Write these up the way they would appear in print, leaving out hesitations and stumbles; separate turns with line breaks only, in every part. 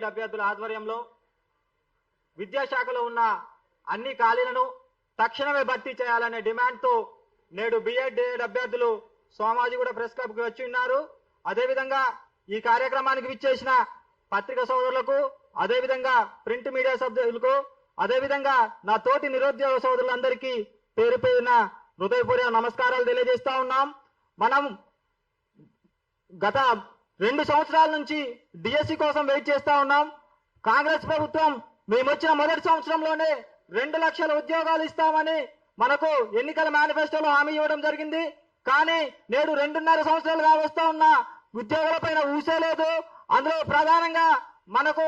D.Ed అభ్యర్థుల ఆధ్వర్యంలో విద్యాశాఖలో ఉన్న అన్ని ఖాళీలను తక్షణమే భర్తీ చేయాలనే డిమాండ్తో నేడు బిఎడ్ డిఎడ్ అభ్యర్థులు సోమాజిగూడ ప్రెస్ క్లబ్కి వచ్చి ఉన్నారు. అదేవిధంగా ఈ కార్యక్రమానికి విచ్చేసిన పత్రిక సోదరులకు, అదేవిధంగా ప్రింట్ మీడియా సభ్యులకు, అదేవిధంగా నా తోటి నిరుద్యోగ సోదరులందరికీ పేరు పేరున హృదయపూర్వక నమస్కారాలు తెలియజేస్తా ఉన్నాం. మనం గత 2 సంవత్సరాల నుంచి డిఎస్సి కోసం వెయిట్ చేస్తా ఉన్నాం. కాంగ్రెస్ ప్రభుత్వం మేము వచ్చిన మొదటి సంవత్సరంలోనే 2 లక్షల ఉద్యోగాలు ఇస్తామని మనకు ఎన్నికల మేనిఫెస్టోలో హామీ ఇవ్వడం జరిగింది. కానీ నేడు 2.5 సంవత్సరాలుగా వస్తా ఉన్న ఉద్యోగుల పైన ఊసేలేదు. అందులో ప్రధానంగా మనకు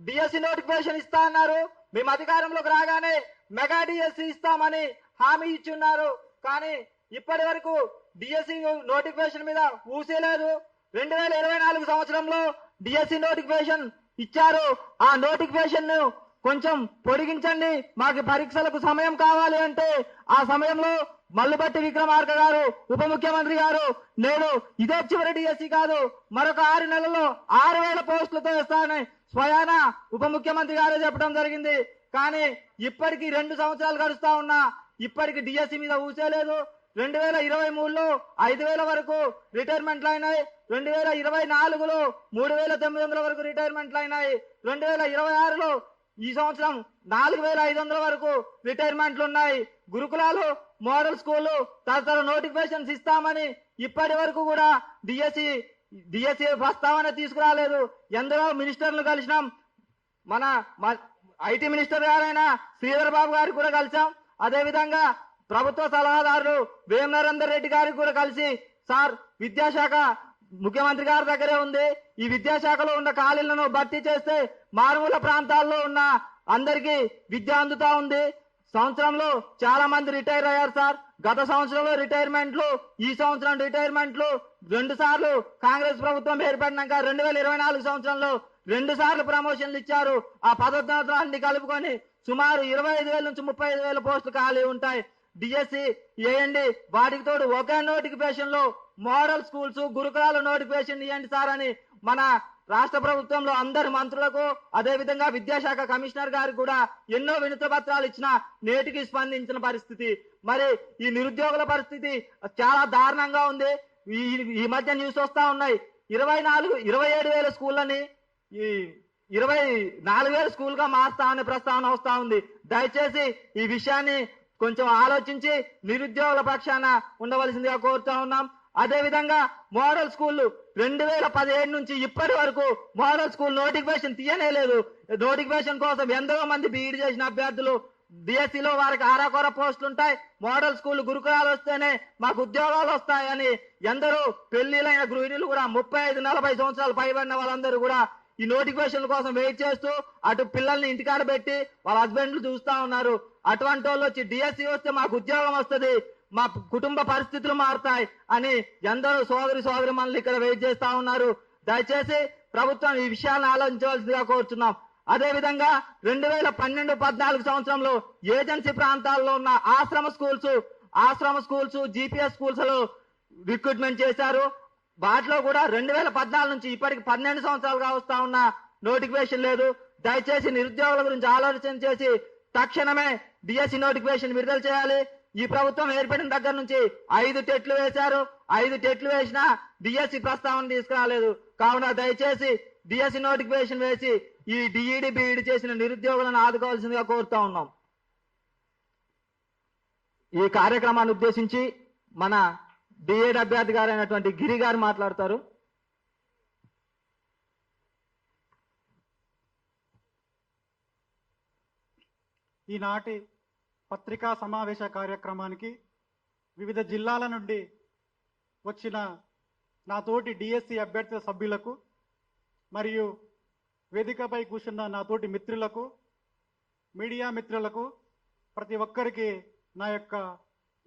డిఎస్సి నోటిఫికేషన్ ఇస్తా అన్నారు. మేము అధికారంలోకి రాగానే మెగా డిఎస్సి ఇస్తామని హామీ ఇచ్చున్నారు. కానీ ఇప్పటి వరకు డిఎస్సి నోటిఫికేషన్ మీద ఊసేలేదు. 2024 సంవత్సరంలో డిఎస్సి నోటిఫికేషన్ ఇచ్చారు. ఆ నోటిఫికేషన్ ను కొంచెం పొడిగించండి, మాకు పరీక్షలకు సమయం కావాలి అంటే ఆ సమయంలో మల్లుబట్టి విక్రమార్క గారు ఉప ముఖ్యమంత్రి గారు నేడు ఇదే చివరి డిఎస్సి కాదు, మరొక 6 నెలల్లో 6,000 పోస్టులతో ఇస్తానని స్వయాన ఉప ముఖ్యమంత్రి గారే చెప్పడం జరిగింది. కానీ ఇప్పటికి 2 సంవత్సరాలు గడుస్తా ఉన్నా ఇప్పటికి డిఎస్సి మీద ఊసేలేదు. 2023లో 5,000 వరకు రిటైర్మెంట్లు అయినాయి. 2024లో 3,900 వరకు రిటైర్మెంట్లు అయినాయి. 2026లో ఈ సంవత్సరం 4,500 వరకు రిటైర్మెంట్లు ఉన్నాయి. గురుకులాలు, మోడల్ స్కూళ్లు తదితర నోటిఫికేషన్స్ ఇస్తామని ఇప్పటి వరకు కూడా డిఎస్సి ప్రస్తావన తీసుకురాలేదు. ఎందరో మినిస్టర్లు కలిసినాం. మన ఐటీ మినిస్టర్ గారైన శ్రీధర్ బాబు గారికి కూడా కలిసాం. అదేవిధంగా ప్రభుత్వ సలహాదారులు వేం నరేందర్ రెడ్డి గారికి కూడా కలిసి, సార్ విద్యాశాఖ ముఖ్యమంత్రి గారి దగ్గరే ఉంది, ఈ విద్యాశాఖలో ఉన్న ఖాళీలను భర్తీ చేస్తే మారుమూల ప్రాంతాల్లో ఉన్న అందరికీ విద్య అందుతా ఉంది. సంవత్సరంలో చాలా మంది రిటైర్ అయ్యారు సార్. గత సంవత్సరంలో రిటైర్మెంట్లు, ఈ సంవత్సరం రిటైర్మెంట్లు 2 సార్లు కాంగ్రెస్ ప్రభుత్వం ఏర్పడినాక 2024 సంవత్సరంలో 2 సార్లు ప్రమోషన్లు ఇచ్చారు. ఆ పదోన్నతులన్నీ కలుపుకొని సుమారు 25,000 నుంచి 35,000 పోస్టులు ఖాళీ ఉంటాయి. డిఎస్సి వేయండి, వాటికి తోడు ఒకే నోటిఫికేషన్ లో మోడల్ స్కూల్స్, గురుకులాల నోటిఫికేషన్ ఇవ్వండి సార్ అని మన రాష్ట్ర ప్రభుత్వంలో అందరి మంత్రులకు, అదేవిధంగా విద్యాశాఖ కమిషనర్ గారికి కూడా ఎన్నో వినతి పత్రాలు ఇచ్చినా నేటికి స్పందించిన పరిస్థితి. మరి ఈ నిరుద్యోగుల పరిస్థితి చాలా దారుణంగా ఉంది. ఈ మధ్య న్యూస్ వస్తా ఉన్నాయి, 27,000 స్కూళ్ళని 24,000 స్కూల్ గా మారుస్తామనే ప్రస్తావన వస్తా ఉంది. దయచేసి ఈ విషయాన్ని కొంచెం ఆలోచించి నిరుద్యోగుల పక్షాన ఉండవలసిందిగా కోరుతా ఉన్నాం. అదేవిధంగా మోడల్ స్కూళ్లు 2017 నుంచి ఇప్పటి వరకు మోడల్ స్కూల్ నోటిఫికేషన్ తీయనేలేదు. నోటిఫికేషన్ కోసం ఎందరో మంది బీఈడీ చేసిన అభ్యర్థులు డిఎస్సిలో వారికి ఆరాకొర పోస్టులు ఉంటాయి. మోడల్ స్కూల్, గురుకులాలు వస్తేనే మాకు ఉద్యోగాలు వస్తాయని ఎందరో పెళ్లిలైన గృహిణులు కూడా 35-40 సంవత్సరాలు పైబడిన వాళ్ళందరూ కూడా ఈ నోటిఫికేషన్ కోసం వెయిట్ చేస్తూ అటు పిల్లల్ని ఇంటికాడ పెట్టి వాళ్ళ హస్బెండ్లు చూస్తా ఉన్నారు. అటువంటి వాళ్ళు వచ్చి డిఎస్సి వస్తే మాకు ఉద్యోగం వస్తుంది, మా కుటుంబ పరిస్థితులు మారుతాయి అని ఎందరో సోదరి మనల్ని ఇక్కడ వెయిట్ చేస్తా ఉన్నారు. దయచేసి ప్రభుత్వం ఈ విషయాలను ఆలోచించవలసిందిగా కోరుతున్నాం. అదేవిధంగా 2012-14 సంవత్సరంలో ఏజెన్సీ ప్రాంతాల్లో ఉన్న ఆశ్రమ స్కూల్స్, జిపిఎస్ స్కూల్స్ లో రిక్రూట్మెంట్ చేశారు. వాటిలో కూడా 2014 నుంచి ఇప్పటికి 12 సంవత్సరాలుగా వస్తా ఉన్న నోటిఫికేషన్ లేదు. దయచేసి నిరుద్యోగుల గురించి ఆలోచన చేసి తక్షణమే డిఎస్సి నోటిఫికేషన్ విడుదల చేయాలి. ఈ ప్రభుత్వం ఏర్పడిన దగ్గర నుంచి 5 టెట్లు వేశారు. 5 టెట్లు వేసినా డిఎస్సి ప్రస్తావన తీసుకురాలేదు. కావున దయచేసి డిఎస్సి నోటిఫికేషన్ వేసి ఈ డిఈడి బిఈడి చేసిన నిరుద్యోగులను ఆదుకోవాల్సిందిగా కోరుతా ఉన్నాం. ఈ కార్యక్రమాన్ని ఉద్దేశించి మన డిఎడ్ అభ్యర్థి గారైనటువంటి గిరి గారు మాట్లాడతారు.
ఈనాటి పత్రికా సమావేశ కార్యక్రమానికి వివిధ జిల్లాల నుండి వచ్చిన నా తోటి డిఎస్సి అభ్యర్థి సభ్యులకు మరియు వేదికపై కూర్చున్న నా తోటి మిత్రులకు, మీడియా మిత్రులకు ప్రతి ఒక్కరికి నా యొక్క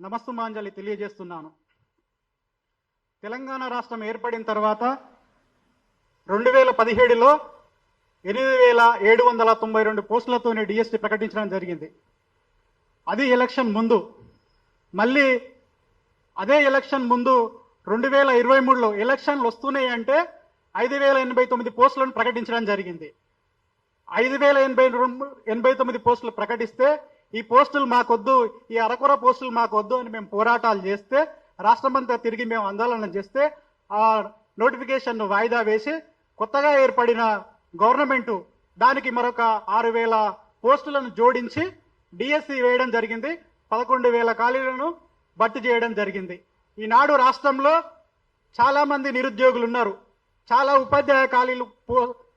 నమస్సుమాంజలి తెలియజేస్తున్నాను. తెలంగాణ రాష్ట్రం ఏర్పడిన తర్వాత 2017లో 8,792 పోస్టులతోనే డిఎస్సి ప్రకటించడం జరిగింది. అది ఎలక్షన్ ముందు. మళ్ళీ అదే ఎలక్షన్ ముందు 2023లో ఎలక్షన్లు వస్తున్నాయి అంటే 5,089 పోస్టులను ప్రకటించడం జరిగింది. 5,089 పోస్టులు ప్రకటిస్తే ఈ పోస్టులు మాకొద్దు, ఈ అరకొర పోస్టులు మాకొద్దు అని మేము పోరాటాలు చేస్తే, రాష్ట్రమంతా తిరిగి మేము ఆందోళన చేస్తే ఆ నోటిఫికేషన్ వాయిదా వేసి కొత్తగా ఏర్పడిన గవర్నమెంట్ దానికి మరొక 6,000 పోస్టులను జోడించి డిఎస్సి వేయడం జరిగింది. 11,000 ఖాళీలను భర్తీ చేయడం జరిగింది. ఈనాడు రాష్ట్రంలో చాలా మంది నిరుద్యోగులు ఉన్నారు. చాలా ఉపాధ్యాయ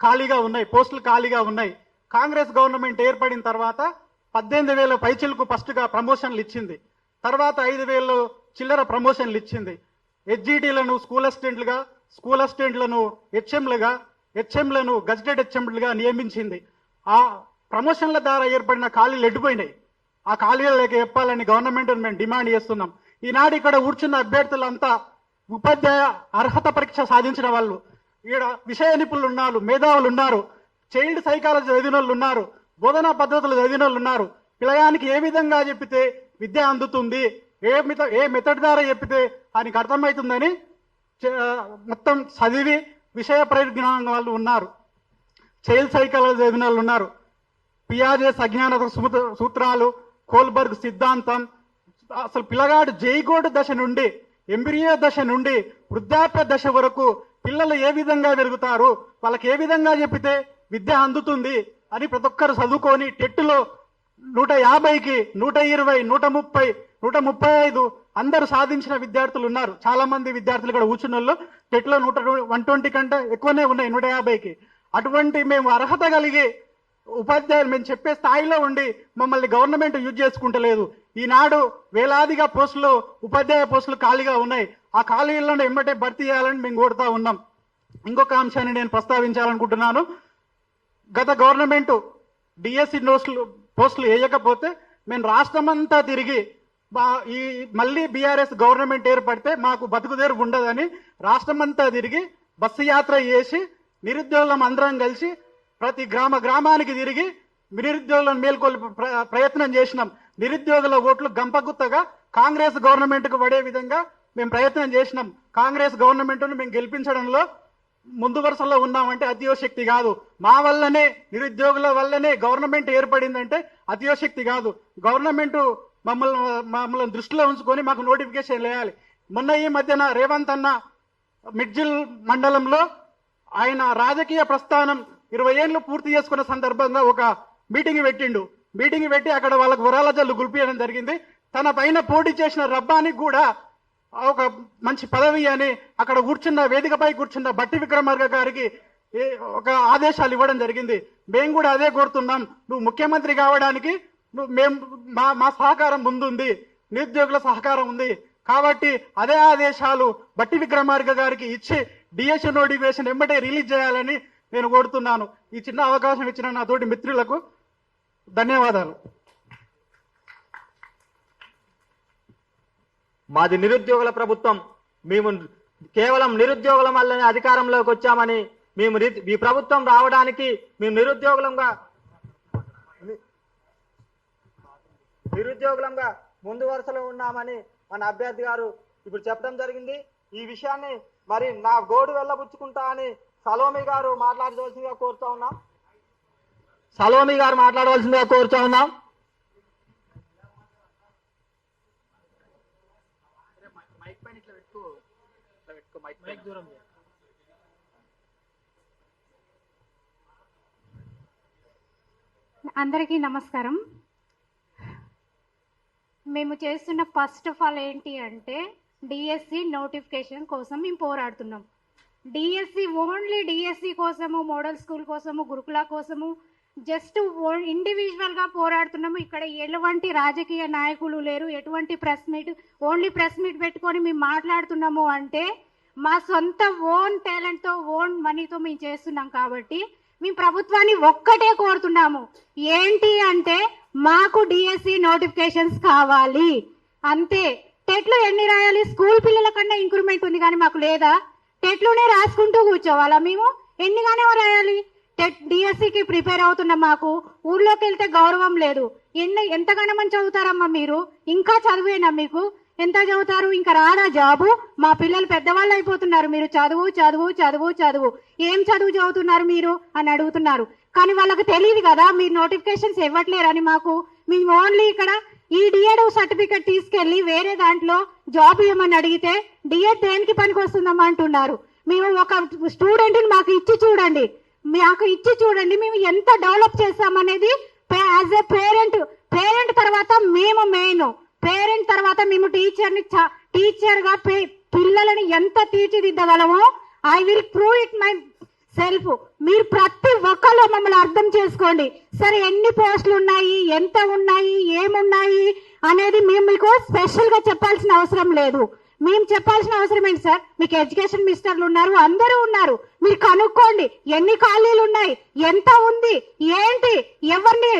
ఖాళీగా ఉన్నాయి, పోస్టులు ఖాళీగా ఉన్నాయి. కాంగ్రెస్ గవర్నమెంట్ ఏర్పడిన తర్వాత 18,000 పైచిలకు ఫస్ట్ గా ప్రమోషన్లు ఇచ్చింది. తర్వాత 5,000 చిల్లర ప్రమోషన్లు ఇచ్చింది. హెచ్జిటీలను స్కూల్ అసిస్టెంట్లను హెచ్ఎంలను గజెటెడ్ హెచ్ఎంలుగా నియమించింది. ఆ ప్రమోషన్ల ద్వారా ఏర్పడిన ఖాళీలు ఎడ్డిపోయినాయి. ఆ ఖాళీలకి చెప్పాలని గవర్నమెంట్ మేము డిమాండ్ చేస్తున్నాం. ఈనాడు ఇక్కడ కూర్చున్న అభ్యర్థులంతా ఉపాధ్యాయ అర్హత పరీక్ష సాధించిన వాళ్ళు, ఈడ విషయ నిపుణులు ఉన్నారు, మేధావులు ఉన్నారు, చైల్డ్ సైకాలజీ చదివిన వాళ్ళు ఉన్నారు, బోధనా పద్ధతులు చదివిన వాళ్ళు ఉన్నారు. పిల్లగానికి ఏ విధంగా చెప్పితే విద్య అందుతుంది, ఏ మెథడ్ ద్వారా చెప్పితే ఆయనకి అర్థమవుతుందని మొత్తం చదివి విషయ పరిజ్ఞానం వాళ్ళు ఉన్నారు. చైల్డ్ సైకాలజీ చదివిన వాళ్ళు ఉన్నారు. పియాజే అజ్ఞాన సూత్రాలు, కోల్బర్గ్ సిద్ధాంతం, అసలు పిల్లగాడు జైగోడు దశ నుండి ఎంబ్రియో దశ నుండి వృద్ధాప్య దశ వరకు పిల్లలు ఏ విధంగా పెరుగుతారు, వాళ్ళకి ఏ విధంగా చెప్పితే విద్య అందుతుంది అని ప్రతి ఒక్కరు చదువుకొని టెట్లో 150కి 120, 130, 135 అందరూ సాధించిన విద్యార్థులు ఉన్నారు. చాలా మంది విద్యార్థులు ఇక్కడ కూర్చున్న వాళ్ళు టెట్లో 120 కంటే ఎక్కువనే ఉన్నాయి, 150కి. అటువంటి మేము అర్హత కలిగి ఉపాధ్యాయులు మేము చెప్పే స్థాయిలో ఉండి మమ్మల్ని గవర్నమెంట్ యూజ్ చేసుకుంటలేదు. ఈనాడు వేలాదిగా పోస్టులు, ఉపాధ్యాయ పోస్టులు ఖాళీగా ఉన్నాయి. ఆ ఖాళీలను ఎమ్మటే భర్తీ చేయాలని మేము కోరుతా ఉన్నాం. ఇంకొక అంశాన్ని నేను ప్రస్తావించాలనుకుంటున్నాను. గత గవర్నమెంట్ డిఎస్సి పోస్టులు వేయకపోతే మేము రాష్ట్రమంతా తిరిగి మళ్ళీ బీఆర్ఎస్ గవర్నమెంట్ ఏర్పడితే మాకు బతుకుదేరు ఉండదని రాష్ట్రమంతా తిరిగి బస్సు యాత్ర చేసి నిరుద్యోగులం అందరం కలిసి ప్రతి గ్రామానికి తిరిగి నిరుద్యోగులను మేల్కొల్పే ప్రయత్నం చేసినాం. నిరుద్యోగుల ఓట్లు గంపగుత్తగా కాంగ్రెస్ గవర్నమెంట్ కు పడే విధంగా మేము ప్రయత్నం చేసినాం. కాంగ్రెస్ గవర్నమెంట్ ను మేము గెలిపించడంలో ముందు వరుసలో ఉన్నామంటే అతియోశక్తి కాదు. మా వల్లనే, నిరుద్యోగుల వల్లనే గవర్నమెంట్ ఏర్పడిందంటే అతియోశక్తి కాదు. గవర్నమెంట్ మమ్మల్ని దృష్టిలో ఉంచుకొని మాకు నోటిఫికేషన్ వేయాలి. మొన్న ఈ మధ్యన రేవంత్ అన్న మిడ్జిల్ మండలంలో ఆయన రాజకీయ ప్రస్థానం 20 ఏళ్లు పూర్తి చేసుకున్న సందర్భంగా ఒక మీటింగ్ పెట్టిండు. మీటింగ్ పెట్టి అక్కడ వాళ్ళకు వరాల జల్లు గుల్పియడం జరిగింది. తన పైన పోటీ చేసిన రబ్బానికి కూడా ఒక మంచి పదవి అని అక్కడ కూర్చున్న, వేదికపై కూర్చున్న బట్టి విక్రమార్క గారికి ఒక ఆదేశాలు ఇవ్వడం జరిగింది. మేము కూడా అదే కోరుతున్నాం. నువ్వు ముఖ్యమంత్రి కావడానికి మా సహకారం ముందుంది, నిరుద్యోగుల సహకారం ఉంది కాబట్టి అదే ఆదేశాలు బట్టి విక్రమార్క గారికి ఇచ్చి డిఎస్సి నోటిఫికేషన్ వెంబడే రిలీజ్ చేయాలని నేను కోరుతున్నాను. ఈ చిన్న అవకాశం ఇచ్చిన నా తోటి మిత్రులకు ధన్యవాదాలు.
మాది నిరుద్యోగుల ప్రభుత్వం. మేము కేవలం నిరుద్యోగుల వల్లనే అధికారంలోకి వచ్చామని, మేము ఈ ప్రభుత్వం రావడానికి మేము నిరుద్యోగులంగా ముందు వరుసలో ఉన్నామని మన అభ్యర్థి గారు ఇప్పుడు చెప్పడం జరిగింది. ఈ విషయాన్ని మరి నా గోడు వెళ్ళబుచ్చుకుంటా అని సలోమి గారు మాట్లాడవలసిందిగా కోరుతా ఉన్నాం.
అందరికీ నమస్కారం. మేము చేస్తున్న ఫస్ట్ ఆఫ్ ఆల్ ఏంటి అంటే డిఎస్సి నోటిఫికేషన్ కోసం మేము పోరాడుతున్నాం. డిఎస్సి ఓన్లీ డిఎస్సి కోసము, మోడల్ స్కూల్ కోసము, గురుకుల కోసము జస్ట్ ఇండివిజువల్గా పోరాడుతున్నాము. ఇక్కడ ఎటువంటి రాజకీయ నాయకులు లేరు, ఎటువంటి press meet, only press meet పెట్టుకొని మేము మాట్లాడుతున్నాము అంటే మా సొంత ఓన్ టాలెంట్తో, ఓన్ మనీతో మేము చేస్తున్నాం. కాబట్టి మేము ప్రభుత్వాన్ని ఒక్కటే కోరుతున్నాము, ఏంటి అంటే మాకు డిఎస్సి నోటిఫికేషన్స్ కావాలి అంతే. టెట్లు ఎన్ని రాయాలి? స్కూల్ పిల్లల కన్నా ఇంక్రిమెంట్ ఉంది కానీ మాకు లేదా? టెట్లునే రాసుకుంటూ కూర్చోవాలా? మేము ఎన్నిగానే రాయాలి? టెట్ డిఎస్సికి ప్రిపేర్ అవుతున్న మాకు ఊర్లోకి వెళ్తే గౌరవం లేదు. ఎంతగానో మంది చదువుతారమ్మా మీరు? ఇంకా చదివేనా మీకు? ఎంత చదువుతారు? ఇంకా రాదా జాబు? మా పిల్లలు పెద్దవాళ్ళు అయిపోతున్నారు. మీరు చదువు చదువు చదువు చదువు ఏం చదువు చదువుతున్నారు మీరు అని అడుగుతున్నారు. కానీ వాళ్ళకి తెలియదు కదా మీరు నోటిఫికేషన్స్ ఇవ్వట్లేరని. మాకు మేము ఓన్లీ ఇక్కడ ఈ డిఎడ్ సర్టిఫికెట్ తీసుకెళ్లి వేరే దాంట్లో జాబ్ ఇవ్వమని అడిగితే డిఎడ్ దేనికి పనికి వస్తుందమ్మా అంటున్నారు. మేము ఒక స్టూడెంట్ మాకు ఇచ్చి చూడండి, మేము ఎంత డెవలప్ చేస్తామనేది యాజ్ ఏ పేరెంట్ తర్వాత మేము మెయిన్, పేరెంట్ తర్వాత మేము టీచర్ గా పిల్లలని ఎంత తీర్చిదిద్దగలమో I will prove it myself. మీరు ప్రతి ఒక్కరు మమ్మల్ని అర్థం చేసుకోండి. సరే ఎన్ని పోస్టులు ఉన్నాయి, ఎంత ఉన్నాయి, ఏమున్నాయి అనేది మేము మీకు స్పెషల్ గా చెప్పాల్సిన అవసరం లేదు. మేము చెప్పాల్సిన అవసరం ఏంటి సార్? మీకు ఎడ్యుకేషన్ మినిస్టర్లు ఉన్నారు, అందరూ ఉన్నారు, మీరు కనుక్కోండి ఎన్ని ఖాళీలు ఉన్నాయి, ఎంత ఉంది, ఏంటి, ఎవరిని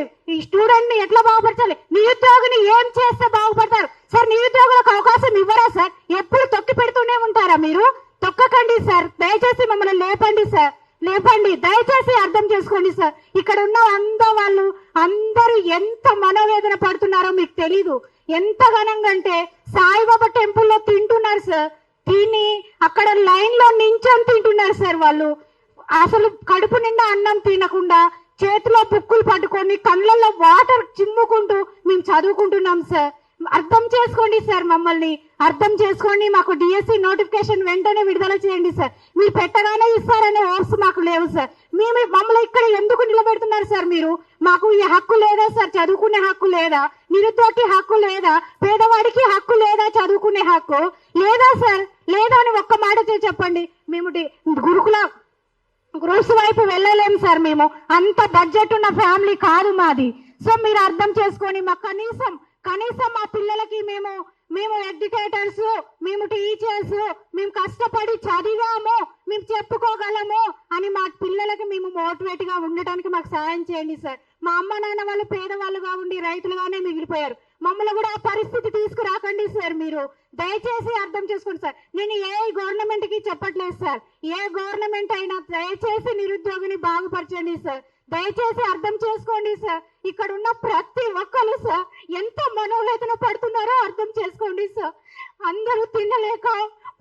స్టూడెంట్ ని ఎట్లా బాగుపరచాలి, నిరుద్యోగిని ఏం చేస్తే బాగుపడతారు సార్? నిరుద్యోగులకు అవకాశం ఇవ్వరా సార్? ఎప్పుడు తొక్కి పెడుతూనే ఉంటారా మీరు? తొక్కకండి సార్, దయచేసి మమ్మల్ని లేపండి సార్, లేపండి, దయచేసి అర్థం చేసుకోండి సార్. ఇక్కడ ఉన్న వాళ్ళు అందరూ ఎంత మనోవేదన పడుతున్నారో మీకు తెలీదు. ఎంత ఘనంగా అంటే సాయిబాబా టెంపుల్లో తింటున్నారు సార్, తిని అక్కడ లైన్ లో నించొని తింటున్నారు సార్. వాళ్ళు అసలు కడుపు నిండా అన్నం తినకుండా చేతిలో బుక్కులు పట్టుకొని కళ్ళల్లో వాటర్ చిమ్ముకుంటూ మేము చదువుకుంటున్నాం సార్. అర్థం చేసుకోండి సార్, మమ్మల్ని అర్థం చేసుకోండి. మాకు డిఎస్సి నోటిఫికేషన్ వెంటనే విడుదల చేయండి సార్. మీరు పెట్టగానే ఇస్తారనే హోప్స్ మాకు లేవు సార్. మమ్మల్ని ఇక్కడ ఎందుకు నిలబెడుతున్నారు సార్ మీరు? మాకు ఈ హక్కు లేదా సార్? చదువుకునే హక్కు లేదా? నిరుద్యోగి హక్కు లేదా? పేదవాడికి హక్కు లేదా? చదువుకునే హక్కు లేదా సార్? లేదా అని ఒక్క మాట చెప్పండి. మేము గ్రూప్స్ వైపు వెళ్ళలేము సార్. మేము అంత బడ్జెట్ ఉన్న ఫ్యామిలీ కాదు మాది. సో మీరు అర్థం చేసుకొని మాకు కనీసం మా పిల్లలకి మేము ఎడ్యుకేటర్స్, మేము టీచర్స్, మేము కష్టపడి చదివాము, మేము చెప్పుకోగలము అని మా పిల్లలకి మేము మోటివేట్ గా ఉండటానికి మాకు సాయం చేయండి సార్. మా అమ్మ నాన్న వాళ్ళు పేదవాళ్ళుగా ఉండి రైతులుగానే మిగిలిపోయారు. మమ్మల్ని కూడా ఆ పరిస్థితి తీసుకురాకండి సార్. మీరు దయచేసి అర్థం చేసుకోండి సార్. నేను ఏ గవర్నమెంట్ కి చెప్పట్లేదు సార్, ఏ గవర్నమెంట్ అయినా దయచేసి నిరుద్యోగిని బాగుపరచండి సార్. దయచేసి అర్థం చేసుకోండి సార్. ఇక్కడ ఉన్న ప్రతి ఒక్కరు సార్ ఎంత మనోవేదన పడుతున్నారో అర్థం చేసుకోండి సార్. అందరూ తినలేక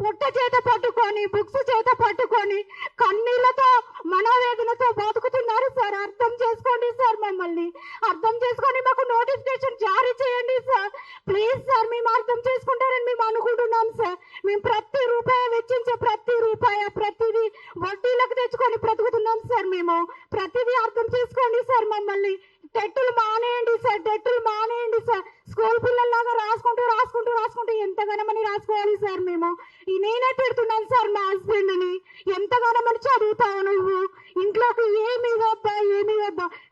పొట్ట చేత పట్టుకొని, బుక్స్ చేత పట్టుకొని, కన్నీళ్లతో మనోవేదనతో బతుకుతున్నారు సార్. అర్థం చేసుకోండి సార్, మమ్మల్ని అర్థం చేసుకొని మాకు నోటిఫికేషన్ జారీ చేయండి సార్. ప్లీజ్ సార్, మేము అర్థం చేసుకుంటారని మేము అనుకుంటున్నాం సార్. మేము ప్రతి రూపాయి వెచ్చించే ప్రతిదీ వడ్డీలకు తెచ్చుకొని బ్రతుకుతున్నాం సార్. మేము ప్రతిదీ అర్థం చేసుకోండి సార్. మమ్మల్ని టెట్టులు మానేయండి సార్. స్కూల్ పిల్లల్లాగా రాసుకుంటూ ఎంతగానమని రాసుకోవాలి సార్. మేము నేనే పెడుతున్నాను సార్ మా హస్బెండ్ ని, ఎంతగానమని చదువుతావు నువ్వు, ఇంట్లోకి ఏమి వద్దా.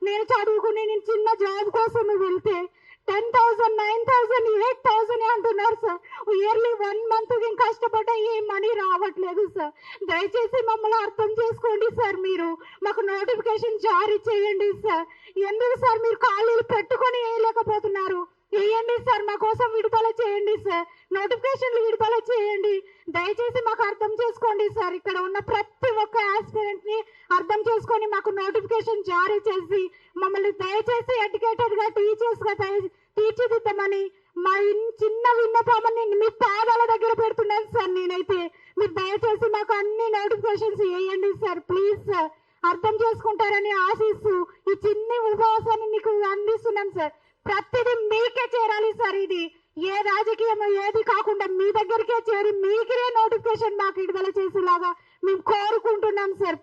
నేను చదువుకుని నేను చిన్న జాబ్ కోసం వెళ్తే 10,000, 9,000, 8,000 అంటున్నారు సార్. ఇయర్లీ 1 month కష్టపడ్డా ఏ మనీ రావట్లేదు సార్. దయచేసి మమ్మల్ని అర్థం చేసుకోండి సార్. మీరు మాకు నోటిఫికేషన్ జారీ చేయండి సార్. ఎందుకు సార్ మీరు ఖాళీలు పెట్టుకొని వేయలేకపోతున్నారు? వేయండి సార్, మా కోసం విడుదల చేయండి సార్. నోటిఫికేషన్లు విడుదల చేయండి. దయచేసి మాకు అర్థం చేసుకోండి సార్. ఇక్కడ ఉన్న ప్రతి ఒక్క ఆస్పిరెంట్ ని అర్థం చేసుకొని మాకు నోటిఫికేషన్ జారీ చేసి మమ్మల్ని దయచేసి ఎడ్యుకేటెడ్ గా, టీచర్స్ గా తీర్చిదిద్దమని మా చిన్న విన్నపమని మీ పాదాల దగ్గర పెడుతున్నాను సార్. నేనైతే మీరు దయచేసి మాకు అన్ని నోటిఫికేషన్స్ వేయండి సార్. ప్లీజ్ సార్, అర్థం చేసుకుంటారని ఆశిస్తూ ఈ చిన్ని ఉపవాసాన్ని మీకు అందిస్తున్నాం సార్. ప్రతిదీ మీకే చేరాలి సార్. ఇది ఏ రాజకీయం ఏది కాకుండా మీ దగ్గరికే చేరి మీకే నోటిఫికేషన్ మాకు విడుదల చేసేలాగా మేము కోరుకుంటున్నాం సార్.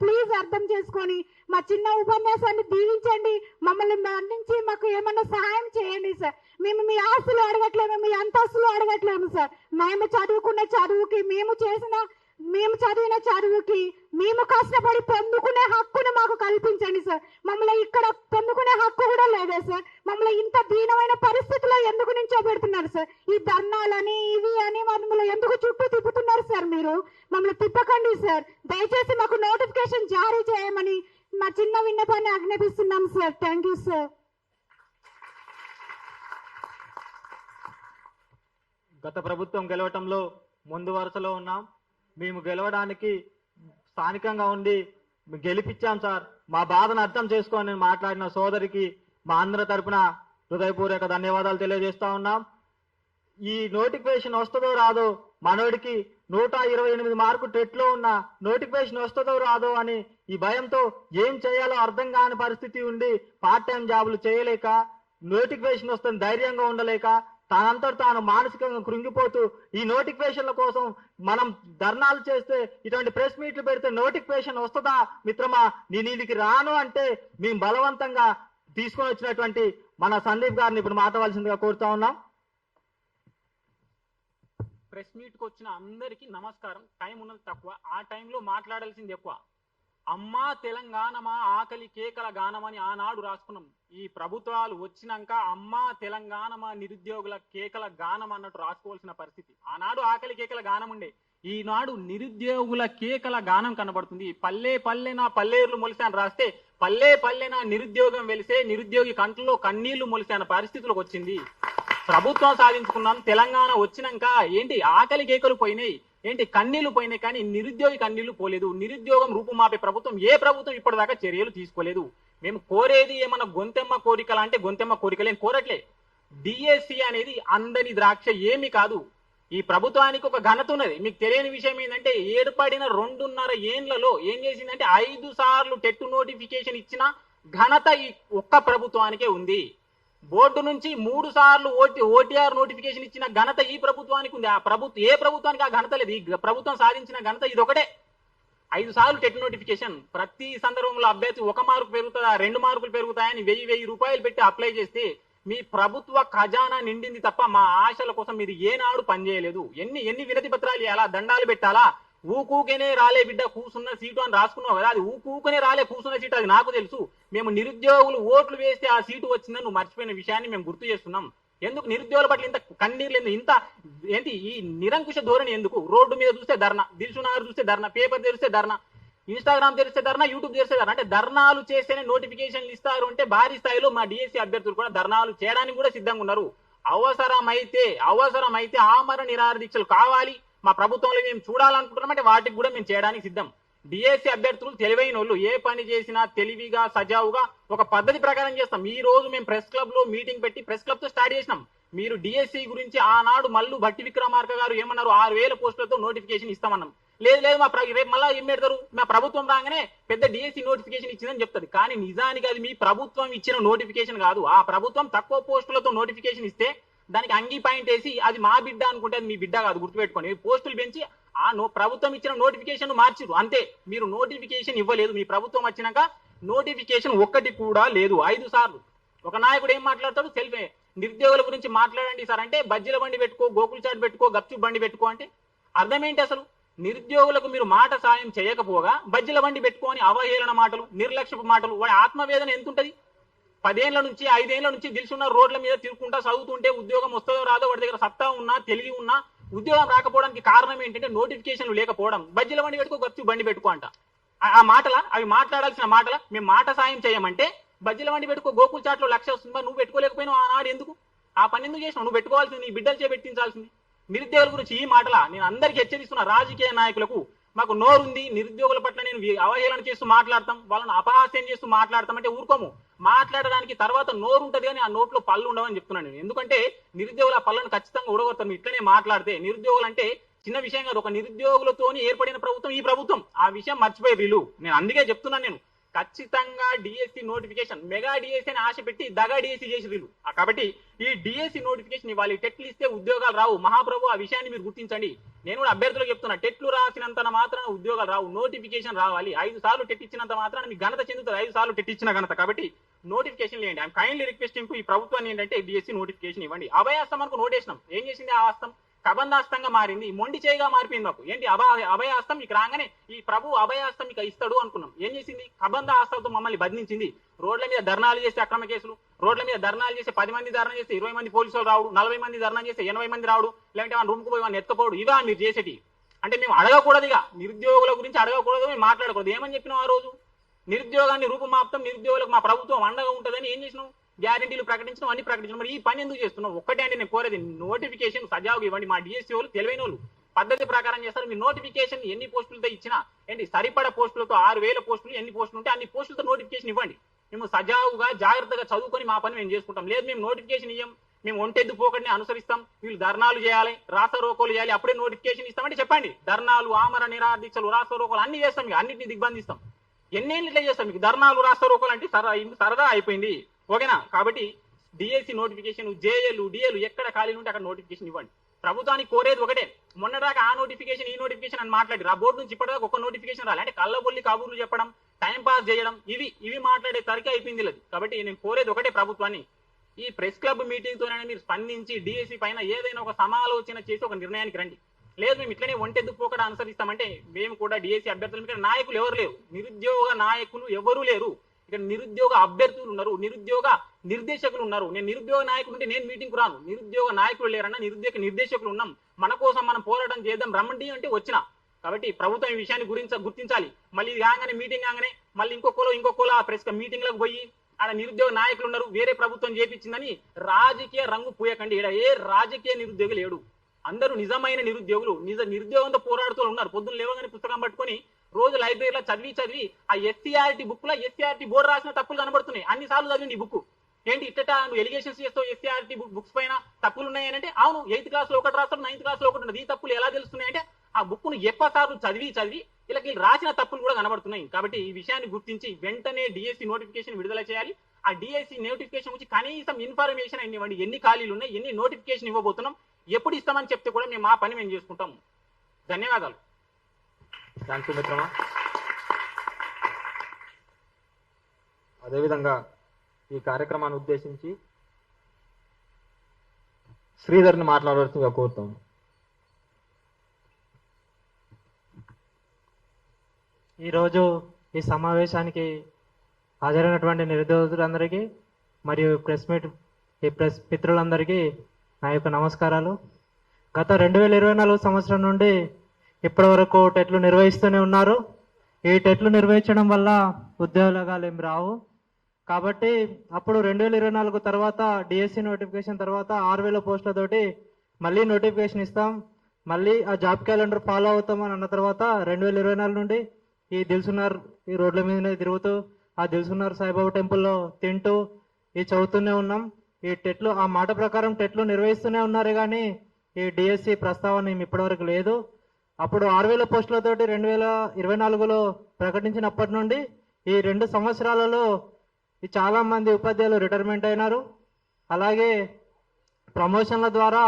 ప్లీజ్ అర్థం చేసుకొని మా చిన్న ఉపన్యాసాన్ని దీవించండి. మమ్మల్ని మన్నించి మాకు ఏమన్నా సహాయం చేయండి సార్. మేము మీ ఆస్తులు అడగట్లేము, మీ అంతస్తులు అడగట్లేము సార్. మేము చదువుకునే చదువుకి, మేము చదివిన చదువుకి మేము కష్టపడి పొందుకునే హక్కును మాకు కల్పించండి సార్. మమ్మల్ని ఇక్కడ పొందుకునే హక్కు కూడా లేదా సార్? మమ్మల్ని ఇంత దీనమైన పరిస్థితిలో ఎందుకు నించోబెడుతున్నారు సార్? ఈ ధర్నాలని ఇవి అని మమ్మల్ని ఎందుకు చుట్టూ తిప్పుతున్నారు సార్? మీరు మమ్మల్ని తిప్పకండి సార్. దయచేసి మాకు నోటిఫికేషన్ జారీ చేయమని మా చిన్న విన్నపాన్ని ఆజ్ఞాపిస్తున్నాం సార్. Thank you sir.
గత ప్రభుత్వం గెలవటంలో ముందు వరుసలో ఉన్నాం. మేము గెలవడానికి స్థానికంగా ఉండి గెలిపించాం సార్. మా బాధను అర్థం చేసుకొని మాట్లాడిన సోదరికి మా అందరి తరపున హృదయపూర్వక ధన్యవాదాలు తెలియజేస్తా ఉన్నాం. ఈ నోటిఫికేషన్ వస్తుందో రాదో మనోడికి 128 మార్కు టెట్లో ఉన్న నోటిఫికేషన్ వస్తుందో రాదో అని ఈ భయంతో ఏం చేయాలో అర్థం కాని పరిస్థితి ఉండి పార్ట్ టైం జాబులు చేయలేక, నోటిఫికేషన్ వస్తుంది ధైర్యంగా ఉండలేక, తానంతట తాను మానసికంగా కృంగిపోతూ ఈ నోటిఫికేషన్ల కోసం మనం ధర్నాలు చేస్తే, ఇటువంటి ప్రెస్ మీట్లు పెడితే నోటిఫికేషన్ వస్తుందా మిత్రమా, నేను వీడికి రాను అంటే మేము బలవంతంగా తీసుకొని వచ్చినటువంటి మన సందీప్ గారిని ఇప్పుడు మాట్లాడాల్సిందిగా కోరుతా ఉన్నాం.
ప్రెస్ మీట్కి వచ్చిన అందరికీ నమస్కారం. టైం ఉన్నది తక్కువ, ఆ టైంలో మాట్లాడాల్సింది ఎక్కువ. అమ్మా తెలంగాణమా ఆకలి కేకల గానమని ఆనాడు రాసుకున్నాం. ఈ ప్రభుత్వాలు వచ్చినాక అమ్మా తెలంగాణమా నిరుద్యోగుల కేకల గానం అన్నట్టు రాసుకోవాల్సిన పరిస్థితి. ఆనాడు ఆకలి కేకల గానం ఉండే, ఈనాడు నిరుద్యోగుల కేకల గానం కనబడుతుంది. పల్లె పల్లె నా పల్లేర్లు మొలిసే అని రాస్తే పల్లె పల్లె నా నిరుద్యోగం వెలిసే, నిరుద్యోగి కంట్లో కన్నీళ్లు మొలిసే అన్న పరిస్థితులకు వచ్చింది. ప్రభుత్వం సాధించుకున్నాం, తెలంగాణ వచ్చినాక ఏంటి ఆకలి కేకలు పోయినాయి, ఏంటి కన్నీళ్లు పోయినాయి, కానీ నిరుద్యోగి కన్నీళ్లు పోలేదు. నిరుద్యోగం రూపుమాపే ప్రభుత్వం ఏ ప్రభుత్వం ఇప్పటిదాకా చర్యలు తీసుకోలేదు. మేము కోరేది ఏమన్నా గొంతెమ్మ కోరికలా అంటే గొంతెమ్మ కోరికలేం కోరట్లే. డిఎస్సి అనేది అందని ద్రాక్ష ఏమి కాదు. ఈ ప్రభుత్వానికి ఒక ఘనత ఉన్నది. మీకు తెలియని విషయం ఏంటంటే ఏర్పడిన 2.5 ఏళ్లలో ఏం చేసిందంటే 5 సార్లు టెట్ నోటిఫికేషన్ ఇచ్చిన ఘనత ఈ ఒక్క ప్రభుత్వానికే ఉంది. బోర్డు నుంచి 3 సార్లు ఓటీఆర్ నోటిఫికేషన్ ఇచ్చిన ఘనత ఈ ప్రభుత్వానికి ఉంది. ఏ ప్రభుత్వానికి ఆ ఘనత లేదు. ఈ ప్రభుత్వం సాధించిన ఘనత ఇది ఒకటే. 5 సార్లు టెట్ నోటిఫికేషన్. ప్రతి సందర్భంలో అభ్యర్థి 1 మార్కు పెరుగుతుందా 2 మార్కులు పెరుగుతాయని 1000 రూపాయలు పెట్టి అప్లై చేస్తే మీ ప్రభుత్వ ఖజానా నిండింది తప్ప మా ఆశల కోసం మీరు ఏనాడు పనిచేయలేదు. ఎన్ని వినతి పత్రాలు ఇవ్వాలా, దండాలు పెట్టాలా? ఊకూకనే రాలే బిడ్డ కూసున్న సీటు అని రాసుకున్నావు కదా, అది ఊకూకనే రాలే కూసున్న సీటు, అది నాకు తెలుసు. మేము నిరుద్యోగులు ఓట్లు వేస్తే ఆ సీటు వచ్చిందని నువ్వు మర్చిపోయిన విషయాన్ని మేము గుర్తు చేస్తున్నాం. ఎందుకు నిరుద్యోగుల పట్ల ఇంత కన్నీర్లు, ఎందుకు ఇంత ఏంటి ఈ నిరంకుశ ధోరణి ఎందుకు? రోడ్డు మీద చూస్తే ధర్నా, దిల్సునగర్ చూస్తే ధర్నా, పేపర్ తెరిస్తే ధర్నా, ఇన్స్టాగ్రామ్ తెరిస్తే ధర్నా, యూట్యూబ్ తెరిస్తే ధర్నా. అంటే ధర్నాలు చేస్తేనే నోటిఫికేషన్లు ఇస్తారు అంటే భారీ స్థాయిలో మా డిఎస్సి అభ్యర్థులు కూడా ధర్నాలు చేయడానికి కూడా సిద్ధంగా ఉన్నారు. అవసరమైతే ఆమరణ నిరాహార దీక్షలు కావాలి, మా ప్రభుత్వంలో మేము చూడాలనుకుంటున్నామంటే వాటికి కూడా మేము చేయడానికి సిద్ధం. డిఎస్సి అభ్యర్థులు తెలివైన వాళ్ళు, ఏ పని చేసినా తెలివిగా సజావుగా ఒక పద్ధతి ప్రకారం చేస్తాం. ఈ రోజు మేము ప్రెస్ క్లబ్ లో మీటింగ్ పెట్టి ప్రెస్ క్లబ్ తో స్టార్ట్ చేసినాం. మీరు డిఎస్సి గురించి ఆనాడు మల్లు భట్టి విక్రమార్క గారు ఏమన్నారు, 6000 పోస్టులతో నోటిఫికేషన్ ఇస్తామన్నాం. లేదు మా రేపు మళ్ళీ ఏం పెడతారు, మా ప్రభుత్వం రాగానే పెద్ద డిఎస్సి నోటిఫికేషన్ ఇచ్చిందని చెప్తుంది. కానీ నిజానికి అది మీ ప్రభుత్వం ఇచ్చిన నోటిఫికేషన్ కాదు. ఆ ప్రభుత్వం తక్కువ పోస్టులతో నోటిఫికేషన్ ఇస్తే దానికి అంగీ పాయింట్ వేసి అది మా బిడ్డ అనుకుంటే అది మీ బిడ్డ కాదు, గుర్తుపెట్టుకోండి. పోస్టులు పెంచి ప్రభుత్వం ఇచ్చిన నోటిఫికేషన్ మార్చిరు అంతే. మీరు నోటిఫికేషన్ ఇవ్వలేదు. మీ ప్రభుత్వం వచ్చినాక నోటిఫికేషన్ ఒక్కటి కూడా లేదు. 5 సార్లు. ఒక నాయకుడు ఏం మాట్లాడతాడు, సెల్ఫే నిరుద్యోగుల గురించి మాట్లాడండి సార్ అంటే బజ్జీల బండి పెట్టుకో, గోకుల్ చాట్ పెట్టుకో, గప్చుప్ బండి పెట్టుకో అంటే అర్థం ఏంటి అసలు? నిరుద్యోగులకు మీరు మాట సాయం చేయకపోగా బజ్జీల బండి పెట్టుకొని అవహేళన మాటలు, నిర్లక్ష్యపు మాటలు, వాడి ఆత్మవేదన ఎంత ఉంటది? 10 ఏళ్ల నుంచి 5 ఏళ్ల నుంచి దిల్సున్న రోడ్ల మీద తిరుగుకుంటా చదువుతుంటే ఉద్యోగం వస్తుందో రాదో, వాడి దగ్గర సత్తా ఉన్నా తెలివి ఉన్నా ఉద్యోగం రాకపోవడానికి కారణం ఏంటంటే నోటిఫికేషన్లు లేకపోవడం. బజ్జీల బండి పెట్టుకో, గప్చుప్ బండి పెట్టుకో అంట. ఆ మాటల అవి మాట్లాడాల్సిన మాటల మేము మాట సాయం చేయమంటే బజ్జీల బండి పెట్టుకో, గోకుల్ చాట్లో 1,00,000 వస్తుంది, నువ్వు పెట్టుకోలేకపోయినావు ఆనాడు ఎందుకు? ఆ పని ఎందుకు చేసినావు? నువ్వు పెట్టుకోవాల్సింది నీ బిడ్డలు చేపెట్టించాల్సింది. నిరుద్యోగుల గురించి ఈ మాటల నేను అందరికీ హెచ్చరిస్తున్నా. రాజకీయ నాయకులకు మాకు నోరుంది, నిరుద్యోగుల పట్ల నేను అవహేళన చేస్తూ మాట్లాడతాం, వాళ్ళని అపహాస్యం చేస్తూ మాట్లాడతాం అంటే ఊరుకోము. మాట్లాడడానికి తర్వాత నోరు ఉంటది కానీ ఆ నోట్లో పళ్ళు ఉండవని చెప్తున్నాను నేను. ఎందుకంటే నిరుద్యోగుల పళ్ళను ఖచ్చితంగా ఉడగొడతారు ఇట్లనే మాట్లాడితే. నిరుద్యోగులు అంటే చిన్న విషయం కాదు. ఒక నిరుద్యోగులతోని ఏర్పడిన ప్రభుత్వం ఈ ప్రభుత్వం. ఆ విషయం మర్చిపోయి వీళ్ళు. నేను అందుకే చెప్తున్నాను, నేను ఖచ్చితంగా డిఎస్సి నోటిఫికేషన్ మెగా డిఎస్సి అని ఆశ పెట్టి దగా డిఎస్సి చేసి వీళ్ళు. కాబట్టి ఈ డిఎస్సి నోటిఫికేషన్ ఇవ్వాలి. టెట్లు ఇస్తే ఉద్యోగాలు రావు. మహాప్రభు ఆ విషయాన్ని మీరు గుర్తించండి. నేను కూడా అభ్యర్థులకు చెప్తున్నా, టెట్లు రాసినంత మాత్రాన ఉద్యోగాలు రావు, నోటిఫికేషన్ రావాలి. 5 సార్లు టెట్ ఇచ్చినంత మాత్రాన మీకు ఘనత చెందుతుంది. 5 సార్లు టెట్ ఇచ్చిన ఘనత. కాబట్టి నోటిఫికేషన్ ఇవ్వండి. ఐఎమ్ కైండ్లీ రిక్వెస్టింగ్ ఈ ప్రభుత్వాన్ని ఏంటంటే డిఎస్సి నోటిఫికేషన్ ఇవ్వండి. అభయాస్తం అనుకు నోటేసినాం. ఏం చేసింది ఆ హస్తం? కబంధాస్తంగా మారింది, మొండి చేయిగా మారిపోయింది. మాకు ఏంటి అభయాస్తం మీకు రాగానే ఈ ప్రభు అభయాస్తం మీకు ఇస్తాడు అనుకున్నాం. ఏం చేసింది? కబంధ హస్తంతో మమ్మల్ని బంధించింది. రోడ్ల మీద ధర్నాలు చేస్తే అక్రమ కేసులు, రోడ్ల మీద ధర్నాలు చేస్తే 10 మంది ధర్నా చేస్తే 20 మంది పోలీసులు రావడు, 40 మంది ధర్నా చేస్తే 80 మంది రావడు, లేదంటే మన రూమ్కి పోయి వాళ్ళని ఎత్తుకపోవడు. ఇవా మీరు చేసేటి? అంటే మేము అడగకూడదు, ఇక నిరుద్యోగుల గురించి అడగకూడదు, మేము మాట్లాడకూడదు. ఏమని చెప్పినాం ఆ రోజు? నిరుద్యోగాన్ని రూపుమాప్తం, నిరుద్యోగులకు మా ప్రభుత్వం అండగా ఉంటుందని ఏం చేసినాం? గ్యారెంటీలు ప్రకటించడం, అన్ని ప్రకటించడం. మరి ఈ పని ఎందుకు చేస్తున్నాం? ఒక్కటే అండి నేను కోరేది, నోటిఫికేషన్ సజావుగా ఇవ్వండి. మా డిఎస్సి వాళ్ళు తెలివైన వాళ్ళు పద్ధతి ప్రకారం చేస్తారు. మీ నోటిఫికేషన్ ఎన్ని పోస్టులతో ఇచ్చినా ఏంటి సరిపడ పోస్టులతో 6000 పోస్టులు ఎన్ని పోస్టులు ఉంటే అన్ని పోస్టులతో నోటిఫికేషన్ ఇవ్వండి. మేము సజావుగా జాగ్రత్తగా చదువుకొని మా పని మేము చేసుకుంటాం. లేదు మేము నోటిఫికేషన్ ఇవ్వం, మేము ఒంటెద్దు పోకడిని అనుసరిస్తాం, వీళ్ళు ధర్నాలు చేయాలి, రాస్తారోకోలు చేయాలి, అప్పుడే నోటిఫికేషన్ ఇస్తామంటే చెప్పండి. ధర్నాలు, ఆమర నిరాహార దీక్షలు, రాస్తారోకోలు అన్ని చేస్తాం, మీకు అన్నింటినీ దిగ్బంధిస్తాం. ఎన్నేళ్ళు ఇట్లా చేస్తాం మీకు ధర్నాలు, రాస్తారోకోలు అంటే సరదా అయిపోయింది. ఓకేనా? కాబట్టి డిఎస్సి నోటిఫికేషన్, జేఏలు, డిఏలు ఎక్కడ ఖాళీ ఉంటే అక్కడ నోటిఫికేషన్ ఇవ్వండి. ప్రభుత్వానికి కోరేది ఒకటే, మొన్నదాకా ఆ నోటిఫికేషన్ ఈ నోటిఫికేషన్ అని మాట్లాడి ఆ బోర్డు నుంచి ఇప్పటిదాకా ఒక నోటిఫికేషన్ రాలి. అంటే కళ్ళబొల్లి కబుర్లు చెప్పడం, టైం పాస్ చేయడం, ఇవి మాట్లాడే తరికే అయిపోయింది లేదు. కాబట్టి నేను కోరేది ఒకటే ప్రభుత్వాన్ని, ఈ ప్రెస్ క్లబ్ మీటింగ్ తోనే మీరు స్పందించి డిఎస్సి పైన ఏదైనా ఒక సమాలోచన చేసి ఒక నిర్ణయానికి రండి. లేదు మేము ఇట్లనే ఒంటెద్దు పోకడ అనుసరిస్తామంటే మేము కూడా డిఎస్సి అభ్యర్థులు, ఇక్కడ నాయకులు ఎవరు లేరు, నిరుద్యోగ నాయకులు ఎవరు లేరు, ఇక్కడ నిరుద్యోగ అభ్యర్థులు ఉన్నారు, నిరుద్యోగ నిర్దేశకులు ఉన్నారు. నేను నిరుద్యోగ నాయకులు ఉంటే నేను మీటింగ్ రాను. నిరుద్యోగ నాయకులు లేరన్నా నిరుద్యోగ నిర్దేశకులు ఉన్నాం, మన కోసం మనం పోరాటం చేద్దాం రమ్మండి అంటే వచ్చిన. కాబట్టి ప్రభుత్వం ఈ విషయాన్ని గుర్తించాలి. మళ్ళీ ఇది కాగానే మీటింగ్ కాగానే మళ్ళీ ఇంకొకలో ప్రెస్ మీటింగ్లకు పోయి ఆడ నిరుద్యోగ నాయకులు ఉన్నారు, వేరే ప్రభుత్వం చేపించిందని రాజకీయ రంగు పూయకండి. ఇక్కడ ఏ రాజకీయ నిరుద్యోగులు లేడు, అందరూ నిజమైన నిరుద్యోగులు, నిరుద్యోగంతో పోరాడుతూ ఉన్నారు. పొద్దున్న లేవగానే పుస్తకం పట్టుకొని రోజు లైబ్రరీలో చదివి ఆ ఎస్సీఆర్టీ బుక్ లో ఎస్సీఆర్టీ బోర్డు రాసిన తప్పులు కనబడుతున్నాయి. అన్నిసార్లు చదివింది ఈ బుక్. ఏంటి ఇట్ట నువ్వు ఎలిగేషన్స్ చేస్తావు ఎస్సీఆర్టీ బుక్స్ పైన తప్పులు ఉన్నాయనంటే, అవును 8th క్లాస్ లో ఒకటి రాస్తాడు, 9th క్లాస్ లో ఒకటి ఉన్నది. ఈ తప్పులు ఎలా తెలుస్తున్నాయంటే ఆ బుక్ ను ఎక్కువసార్లు చదివి వీళ్ళకి రాసిన తప్పులు కూడా కనబడుతున్నాయి. కాబట్టి ఈ విషయాన్ని గుర్తించి వెంటనే డిఎస్సి నోటిఫికేషన్ విడుదల చేయాలి. ఆ డిఎస్సి నోటిఫికేషన్ గురించి కనీసం ఇన్ఫర్మేషన్ ఇవ్వండి, ఎన్ని ఖాళీలు ఉన్నాయి, ఎన్ని నోటిఫికేషన్ ఇవ్వబోతున్నాం, ఎప్పుడు ఇస్తామని చెప్తే కూడా మేము ఆ పని మేము చేసుకుంటాం. ధన్యవాదాలు.
థ్యాంక్ యూ మిత్రమా. అదేవిధంగా ఈ కార్యక్రమాన్ని ఉద్దేశించి శ్రీధర్ని మాట్లాడవలసిందిగా కోరుతాం.
ఈరోజు ఈ సమావేశానికి హాజరైనటువంటి నిరుద్యోగులందరికీ మరియు ప్రెస్ మిత్రులందరికీ నా యొక్క నమస్కారాలు. గత 2024 సంవత్సరం నుండి ఇప్పటి వరకు టెట్లు నిర్వహిస్తూనే ఉన్నారు. ఈ టెట్లు నిర్వహించడం వల్ల ఉద్యోగాలు ఏం రావు. కాబట్టి అప్పుడు 2024 తర్వాత డిఎస్సి నోటిఫికేషన్ తర్వాత 6000 పోస్టులతోటి మళ్ళీ నోటిఫికేషన్ ఇస్తాం, మళ్ళీ ఆ జాబ్ క్యాలెండర్ ఫాలో అవుతామని అన్న తర్వాత 2024 నుండి ఈ దిల్సుఖ్నగర్ ఈ రోడ్ల మీదనే తిరుగుతూ ఆ దిల్సుఖ్నగర్ సాయిబాబా టెంపుల్లో తింటూ ఈ చదువుతూనే ఉన్నాం. ఈ టెట్లు ఆ మాట ప్రకారం టెట్లు నిర్వహిస్తూనే ఉన్నారు, కానీ ఈ డిఎస్సి ప్రస్తావన ఇప్పటివరకు లేదు. అప్పుడు 6000 పోస్టులతోటి 2024లో ప్రకటించినప్పటి నుండి ఈ 2 సంవత్సరాలలో చాలా మంది ఉపాధ్యాయులు రిటైర్మెంట్ అయినారు. అలాగే ప్రమోషన్ల ద్వారా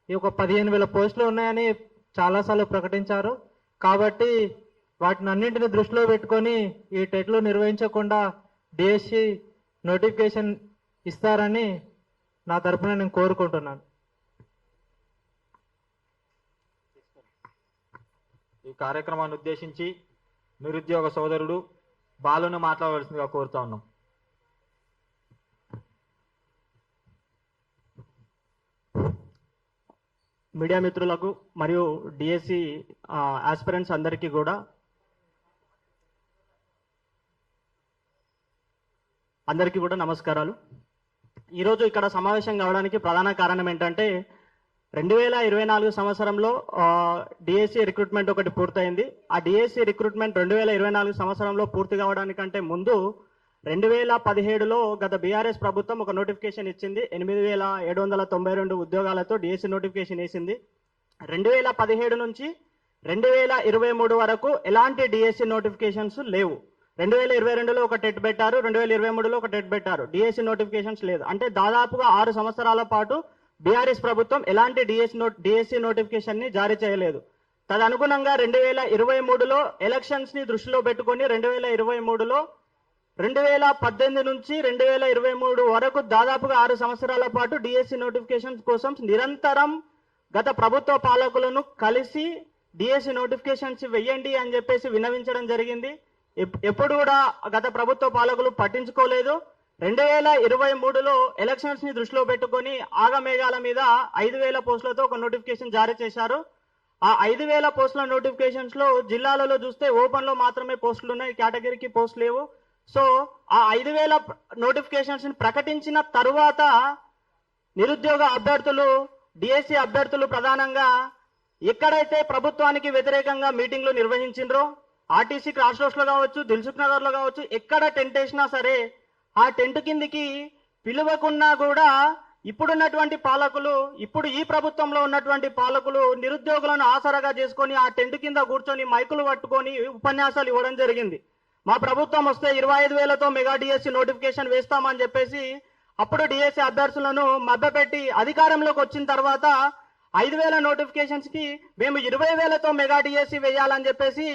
ఈ ఒక 15,000 పోస్టులు ఉన్నాయని చాలాసార్లు ప్రకటించారు. కాబట్టి వాటిని అన్నింటిని దృష్టిలో పెట్టుకొని ఈ టెట్లు నిర్వహించకుండా డిఎస్సి నోటిఫికేషన్ ఇస్తారని నా తరపున నేను కోరుకుంటున్నాను.
ఈ కార్యక్రమాన్ని ఉద్దేశించి నిరుద్యోగ సోదరుడు బాలును మాట్లాడవలసిందిగా కోరుతా ఉన్నాం.
మీడియా మిత్రులకు మరియు డిఎస్సి ఆస్పిరెంట్స్ అందరికీ కూడా నమస్కారాలు. ఈరోజు ఇక్కడ సమావేశం కావడానికి ప్రధాన కారణం ఏంటంటే 2024 సంవత్సరంలో డిఎస్సి రిక్రూట్మెంట్ ఒకటి పూర్తయింది. ఆ డిఎస్సి రిక్రూట్మెంట్ 2024 సంవత్సరంలో పూర్తి కావడానికంటే ముందు 2017లో గత బీఆర్ఎస్ ప్రభుత్వం ఒక నోటిఫికేషన్ ఇచ్చింది. 8792 ఉద్యోగాలతో డిఎస్సి నోటిఫికేషన్ వేసింది. 2017 నుంచి 2023 వరకు ఎలాంటి డిఎస్సి నోటిఫికేషన్స్ లేవు. 2022లో ఒక టెట్ పెట్టారు, 2023లో ఒక టెట్ పెట్టారు. డిఎస్సి నోటిఫికేషన్స్ లేదు. అంటే దాదాపుగా 6 సంవత్సరాల పాటు బీఆర్ఎస్ ప్రభుత్వం ఎలాంటి డిఎస్సి నోటిఫికేషన్ ని జారీ చేయలేదు. తదనుగుణంగా 2023లో ఎలక్షన్స్ ని దృష్టిలో పెట్టుకొని 2023లో 2018 నుంచి 2023 వరకు దాదాపుగా 6 సంవత్సరాల పాటు డిఎస్సి నోటిఫికేషన్ కోసం నిరంతరం గత ప్రభుత్వ పాలకులను కలిసి డిఎస్సి నోటిఫికేషన్స్ వెయ్యండి అని చెప్పేసి విన్నవించడం జరిగింది. ఎప్పుడు కూడా గత ప్రభుత్వ పాలకులు పట్టించుకోలేదు. 2023లో ఎలక్షన్స్ ని దృష్టిలో పెట్టుకొని ఆగమేఘాల మీద 5,000 పోస్టులతో ఒక నోటిఫికేషన్ జారీ చేశారు. ఆ 5,000 పోస్టుల నోటిఫికేషన్స్ లో జిల్లాలలో చూస్తే ఓపెన్ లో మాత్రమే పోస్టులు ఉన్నాయి, కేటగిరీకి పోస్ట్ లేవు. సో ఆ 5,000 నోటిఫికేషన్స్ ప్రకటించిన తరువాత నిరుద్యోగ అభ్యర్థులు, డిఎస్సి అభ్యర్థులు ప్రధానంగా ఎక్కడైతే ప్రభుత్వానికి వ్యతిరేకంగా మీటింగ్లు నిర్వహించిండ్రో, ఆర్టీసీ క్రాస్ రోడ్స్ లో కావచ్చు, దిల్సుఖ్నగర్ లో కావచ్చు, ఎక్కడ టెంట్ వేసినా సరే ఆ టెంట్ కిందికి పిలువకున్నా కూడా ఇప్పుడున్నటువంటి పాలకులు, ఇప్పుడు ఈ ప్రభుత్వంలో ఉన్నటువంటి పాలకులు నిరుద్యోగులను ఆసరాగా చేసుకొని ఆ టెంట్ కింద కూర్చొని మైకులు పట్టుకొని ఉపన్యాసాలు ఇవ్వడం జరిగింది. మా ప్రభుత్వం వస్తే 25,000తో మెగా డిఎస్సి నోటిఫికేషన్ వేస్తామని చెప్పేసి అప్పుడు డిఎస్సి అభ్యర్థులను మభ్యపెట్టి అధికారంలోకి వచ్చిన తర్వాత 5,000 నోటిఫికేషన్స్ కి మేము 20,000తో మెగా డిఎస్సి వేయాలని చెప్పేసి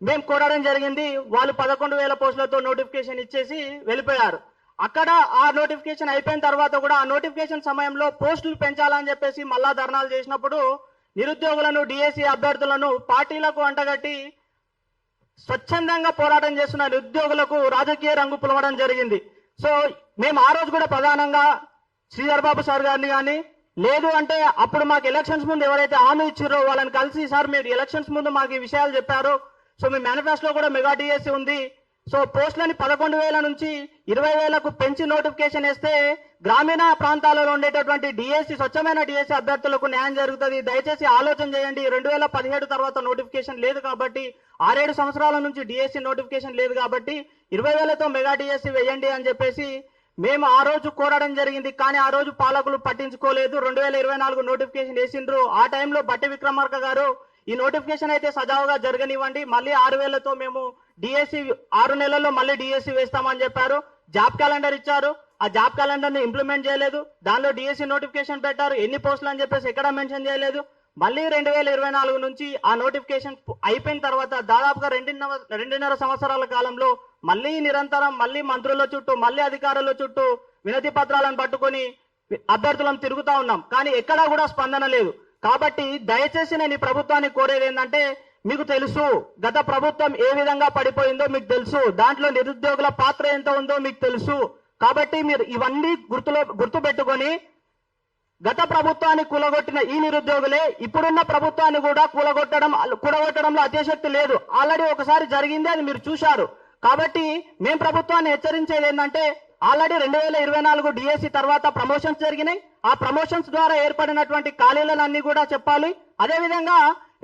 మేము కోరడం జరిగింది. వాళ్ళు 11,000 పోస్టులతో నోటిఫికేషన్ ఇచ్చేసి వెళ్ళిపోయారు. అక్కడ ఆ నోటిఫికేషన్ అయిపోయిన తర్వాత కూడా ఆ నోటిఫికేషన్ సమయంలో పోస్టులు పెంచాలని చెప్పేసి మళ్ళా ధర్నాలు చేసినప్పుడు నిరుద్యోగులను, డిఎస్సి అభ్యర్థులను పార్టీలకు అంటగట్టి స్వచ్ఛందంగా పోరాటం చేస్తున్న నిరుద్యోగులకు రాజకీయ రంగు పులవడం జరిగింది. సో మేము ఆ రోజు కూడా ప్రధానంగా శ్రీధర్ బాబు సార్ గారిని కానీ, లేదు అంటే అప్పుడు మాకు ఎలక్షన్స్ ముందు ఎవరైతే హామీ ఇచ్చారో వాళ్ళని కలిసి, సార్ మీరు ఎలక్షన్స్ ముందు మాకు ఈ విషయాలు చెప్పారు, సో మీ మేనిఫెస్టోలో కూడా మెగా డిఎస్సి ఉంది, సో పోస్టులని 11,000 నుంచి 20,000కు పెంచి నోటిఫికేషన్ వేస్తే గ్రామీణ ప్రాంతాలలో ఉండేటటువంటి డిఎస్సి, స్వచ్ఛమైన డిఎస్సి అభ్యర్థులకు న్యాయం జరుగుతుంది, దయచేసి ఆలోచన చేయండి. 2017 తర్వాత నోటిఫికేషన్ లేదు కాబట్టి, 6-7 సంవత్సరాల నుంచి డిఎస్సి నోటిఫికేషన్ లేదు కాబట్టి 20,000తో మెగా డిఎస్సి వేయండి అని చెప్పేసి మేము ఆ రోజు కోరడం జరిగింది. కానీ ఆ రోజు పాలకులు పట్టించుకోలేదు. 2024 నోటిఫికేషన్ వేసిండ్రు. ఆ టైంలో బట్టి విక్రమార్క గారు ఈ నోటిఫికేషన్ అయితే సజావుగా జరగనివ్వండి, మళ్ళీ 6,000తో మేము డిఎస్సి 6 నెలల్లో మళ్ళీ డిఎస్సి వేస్తామని చెప్పారు. జాబ్ క్యాలెండర్ ఇచ్చారు, ఆ జాబ్ క్యాలెండర్ ని ఇంప్లిమెంట్ చేయలేదు. దానిలో డిఎస్సి నోటిఫికేషన్ పెట్టారు, ఎన్ని పోస్టులు అని చెప్పేసి ఎక్కడ మెన్షన్ చేయలేదు. మళ్ళీ 2024 నుంచి ఆ నోటిఫికేషన్ అయిపోయిన తర్వాత దాదాపుగా 2.5 సంవత్సరాల కాలంలో మళ్ళీ నిరంతరం మళ్ళీ మంత్రుల చుట్టూ, మళ్ళీ అధికారుల చుట్టూ వినతి పత్రాలను పట్టుకొని అభ్యర్థులను తిరుగుతా ఉన్నాం. కానీ ఎక్కడా కూడా స్పందన లేదు. కాబట్టి దయచేసి నేను ఈ ప్రభుత్వాన్ని కోరేది ఏంటంటే, మీకు తెలుసు గత ప్రభుత్వం ఏ విధంగా పడిపోయిందో మీకు తెలుసు, దాంట్లో నిరుద్యోగుల పాత్ర ఎంత ఉందో మీకు తెలుసు. కాబట్టి మీరు ఇవన్నీ గుర్తు పెట్టుకొని గత ప్రభుత్వాన్ని కూలగొట్టిన ఈ నిరుద్యోగులే ఇప్పుడున్న ప్రభుత్వాన్ని కూడా కూలగొట్టడంలో అతిశక్తి లేదు. ఆల్రెడీ ఒకసారి జరిగింది, అది మీరు చూశారు. కాబట్టి మేము ప్రభుత్వాన్ని హెచ్చరించేది ఏంటంటే, ఆల్రెడీ 2024 డిఎస్సి తర్వాత ప్రమోషన్స్ జరిగినాయి. ఆ ప్రమోషన్స్ ద్వారా ఏర్పడినటువంటి ఖాళీలన్నీ కూడా చెప్పాలి. అదేవిధంగా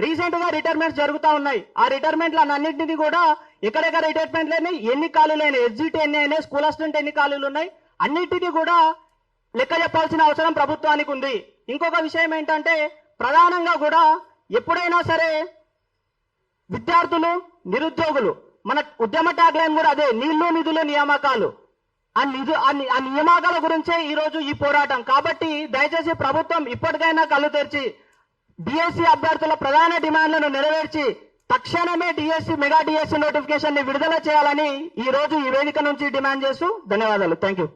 రీసెంట్ గా రిటైర్మెంట్స్ జరుగుతూ ఉన్నాయి. ఆ రిటైర్మెంట్లన్నింటినీ కూడా ఎక్కడెక్కడ రిటైర్మెంట్లు అయినాయి, ఎన్ని ఖాళీలు అయినాయి, ఎస్జిటి ఎన్ని అయినాయి, స్కూల్ అసిస్టెంట్ ఎన్ని ఖాళీలు ఉన్నాయి, అన్నింటినీ కూడా లెక్క చెప్పాల్సిన అవసరం ప్రభుత్వానికి ఉంది. ఇంకొక విషయం ఏంటంటే, ప్రధానంగా కూడా ఎప్పుడైనా సరే విద్యార్థులు, నిరుద్యోగులు, మన ఉద్యమ ట్యాగ్ లైన్ కూడా అదే, నీళ్లు నిధులు నియామకాలు. ఆ నియామకాల గురించే ఈ రోజు ఈ పోరాటం. కాబట్టి దయచేసి ప్రభుత్వం ఇప్పటికైనా కళ్ళు తెరిచి డిఎస్సి అభ్యర్థుల ప్రధాన డిమాండ్లను నెరవేర్చి తక్షణమే డిఎస్సి మెగా డిఎస్సి నోటిఫికేషన్ ని విడుదల చేయాలని ఈ రోజు ఈ వేదిక నుంచి డిమాండ్ చేస్తూ ధన్యవాదాలు. Thank you.